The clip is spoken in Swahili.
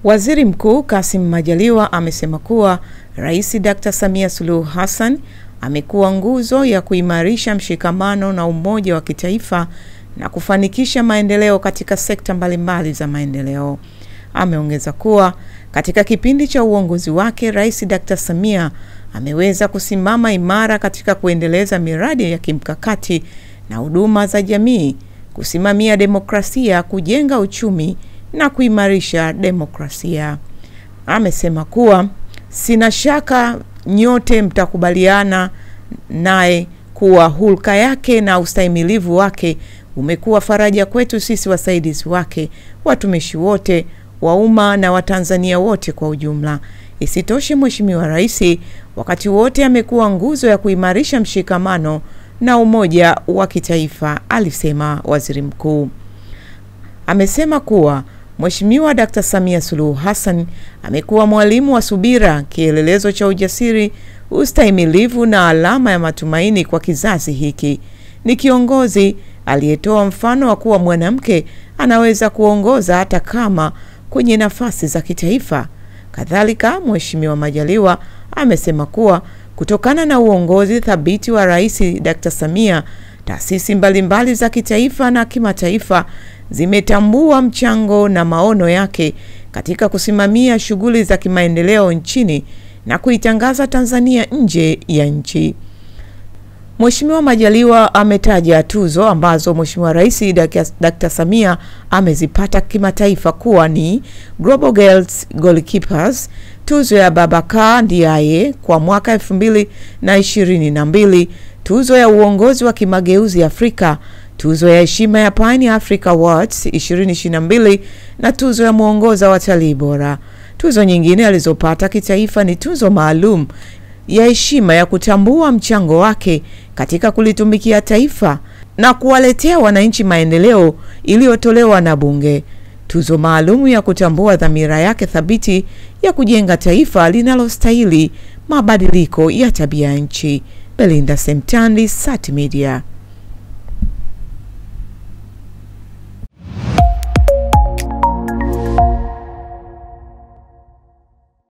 Waziri Mkuu Kassim Majaliwa amesema kuwa Rais Dr. Samia Suluhu Hassan amekuwa nguzo ya kuimarisha mshikamano na umoja wa kitaifa na kufanikisha maendeleo katika sekta mbalimbali za maendeleo. Ameongeza kuwa katika kipindi cha uongozi wake, Rais Dr. Samia ameweza kusimama imara katika kuendeleza miradi ya kimkakati na huduma za jamii, kusimamia demokrasia, kujenga uchumi na kuimarisha demokrasia. Amesema kuwa sina shaka nyote mtakubaliana naye kuwa hulka yake na ustahimilivu wake umekuwa faraja kwetu sisi wasaidizi wake, watumishi wote wa umma na Watanzania wote kwa ujumla. Isitoshe, Mheshimiwa Rais wakati wote amekuwa nguzo ya kuimarisha mshikamano na umoja wa kitaifa, alisema Waziri Mkuu. Amesema kuwa Mheshimiwa Dr. Samia Suluhu Hassan amekuwa mwalimu wa subira, kielelezo cha ujasiri, ustahimilivu na alama ya matumaini kwa kizazi hiki. Ni kiongozi aliyetoa mfano wa kuwa mwanamke anaweza kuongoza hata kama kwenye nafasi za kitaifa. Kadhalika, Mheshimiwa Majaliwa amesema kuwa kutokana na uongozi thabiti wa Rais Dr. Samia, taasisi mbalimbali za kitaifa na kimataifa zimetambua mchango na maono yake katika kusimamia shughuli za kimaendeleo nchini na kuitangaza Tanzania nje ya nchi. Mheshimiwa Majaliwa ametaja tuzo ambazo Mheshimiwa Rais Dr. Samia amezipata kimataifa kuwa ni Global Girls Goalkeepers, tuzo ya Babaka Ndiaye kwa mwaka 2022, tuzo ya uongozi wa kimageuzi Afrika, tuzo ya heshima ya Pan Africa Awards 2022 na tuzo ya muongoza watalii bora. Tuzo nyingine alizopata kitaifa ni tuzo maalum ya heshima ya kutambua mchango wake katika kulitumikia taifa na kuwaletea wananchi maendeleo iliyotolewa na Bunge, tuzo maalum ya kutambua dhamira yake thabiti ya kujenga taifa linalostahili mabadiliko ya tabia nchi. Belinda Semtandi, Sat Media.